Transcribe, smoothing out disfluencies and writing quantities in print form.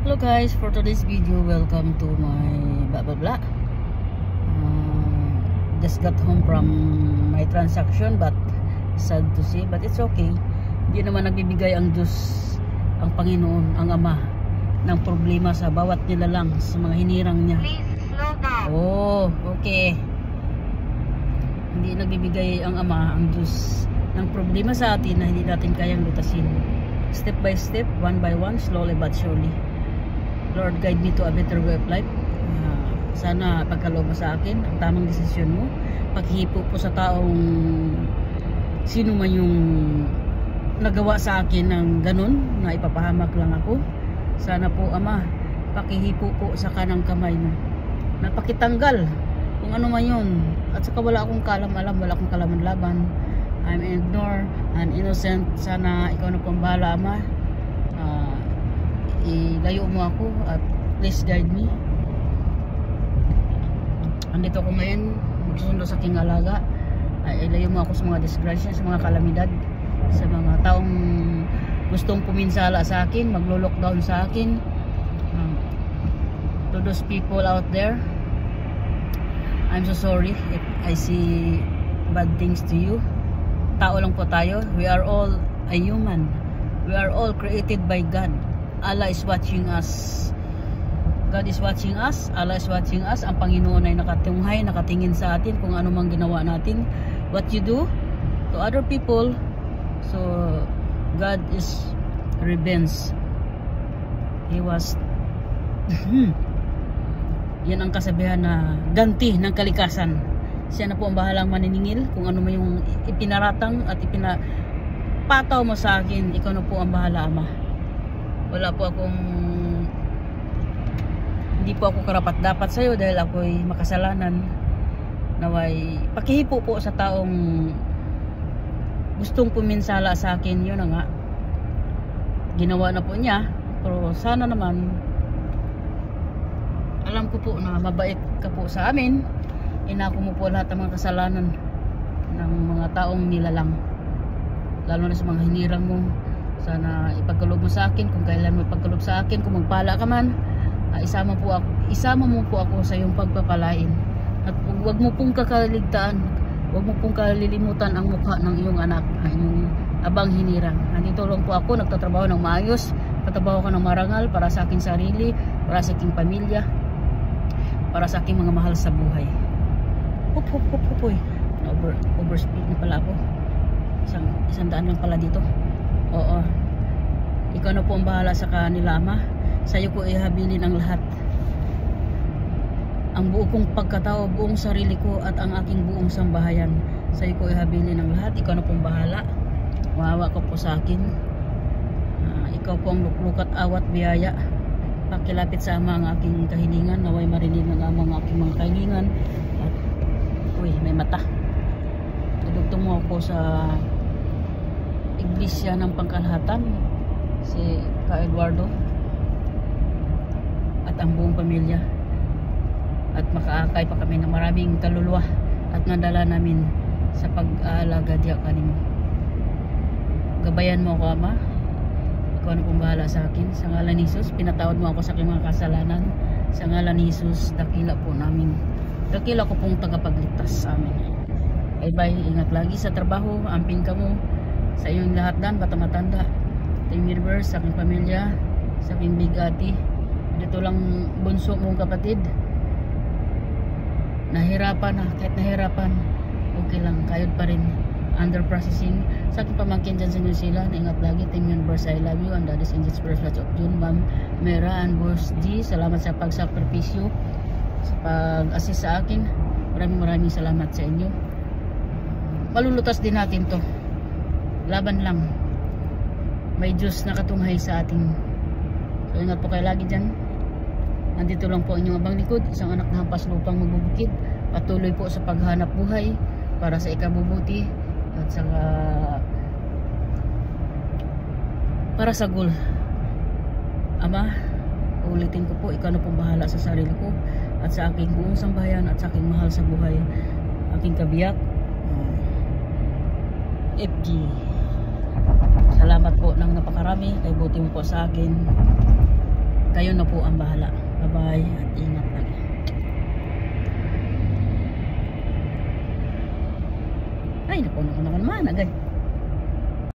Hello guys, for today's video, welcome to my blah blah blah. Just got home from my transaction, but sad to see, but it's okay. Hindi naman nagbibigay ang Diyos, ang Panginoon, ang Ama ng problema sa bawat nilalang, sa mga hinirang niya. Please slow down. Oh, okay. Hindi nagbibigay ang Ama, ang Diyos, ng problema sa atin na hindi natin kayang lutasin. Step by step, one by one, slowly but surely. Lord, guide me to a better way of life. Sana pagkaloob mo sa akin ang tamang desisyon mo. Paghihipo po sa taong sino man yung nagawa sa akin ng ganun na ipapahamak lang ako. Sana po, Ama, pakihipo po sa kanang kamay mo na pakitanggal kung ano man yun. At saka wala akong kalam-alam, wala akong kalaman-laban. I'm ignorant and innocent. Sana ikaw na pong bahala, Ama. Ilayo mo ako at please guide me. Andito ako ngayon, magsusundo sa aking alaga. Ilayo mo ako sa mga disgrasya, sa mga kalamidad, sa mga taong gustong puminsala sa akin, maglo-lockdown sa akin. To those people out there, I'm so sorry if I see bad things to you. Tao lang po tayo. We are all a human. We are all created by God. Allah is watching us. God is watching us. Allah is watching us. Ang Panginoon ay nakatunghay, nakatingin sa atin kung ano mang ginawa natin. What you do to other people. So God is revenge. He was yan ang kasabihan na ganti ng kalikasan. Siya na po ang bahalang maniningil kung ano man yung ipinaratang at ipinapataw mo sa akin. Ikaw na po ang bahala, Ama. Wala po akong, hindi po ako karapat dapat sa iyo dahil ako'y makasalanan. Naway pakihipo po sa taong gustong puminsala sa akin. Yun na nga, ginawa na po niya. Pero sana naman, alam ko po na mabait ka po sa amin. Inako mo po lahat ng mga kasalanan ng mga taong nilalang, lalo na sa mga hinirang mo. Sana ipagkaloob mo sa akin kung kailan mo ipagkaloob sa akin. Kung magpala ka man, isama mo po ako sa iyong pagpapalain. At huwag mo pong kakaligtaan, huwag mo pong kalilimutan ang mukha ng iyong anak, ang iyong abang hinirang. Nandito lang po ako, nagtatrabaho ng maayos, nagtatrabaho ko ng marangal para sa aking sarili, para sa aking pamilya, para sa aking mga mahal sa buhay. Overspeed na pala ako. Isang daan lang pala dito. Oo. Ikaw na po ang bahala sa kanila, Ama. Sa iyo ko ihabilin ang lahat. Ang buo kong pagkatao, buong sarili ko at ang aking buong sambahayan. Sa iyo ko ihabilin ang lahat. Ikaw na po ang bahala. Maawa ka po sa akin. Ikaw po ang luklukat, awat, biyaya. Pakilapit sa Ama ang aking kahilingan. Naway marinig ng Ama ang aking mga kahilingan. At, may mata. Idugtong mo ako sa iglesia ng pangkalahatan, si Ka Eduardo at ang buong pamilya, at makaakay pa kami ng maraming kaluluwa at nadala namin sa pag-aalaga diya kanimo. Gabayan mo ako, Ama. Ikaw na pong bahala sa akin. Sa ngalan ni Jesus, pinatawad mo ako sa aking mga kasalanan. Sa ngalan ni Jesus, dakila po namin, dakila ko pong tagapagligtas sa amin. Bye-bye, ingat lagi sa trabaho, amping ka mo sa iyong lahat dan, bata matanda, Team Universe, sa aking pamilya, sa aking bigati. Dito lang bunso mong kapatid, nahirapan na, kahit nahirapan, okay lang, kayod pa rin, under processing. Sa aking pamangkin dyan sa New Zealand, ingat lagi, Team Universe, I love you, and that is in this first batch of June. Ma'am Mera and Boss G, salamat sa pagsakripisyo, sa pag-assist sa akin. Maraming salamat sa inyo. Malulutas din natin to. Laban lang. May Diyos na katunghay sa ating. So ingat po kayo lagi dyan. Nandito lang po inyong abang likod, isang anak na hampas lupang magbubukid. Patuloy po sa paghanap buhay para sa ikabubuti at saka para sa goal. Ama, ulitin ko po, ikaw na pong bahala sa sarili ko at sa aking buong sambahayan at sa aking mahal sa buhay, aking kabiyak, FG. Salamat po ng napakarami. Kay buti mo po sa akin. Kayo na po ang bahala. Bye-bye at ingat lagi. Ay, naku naman agad.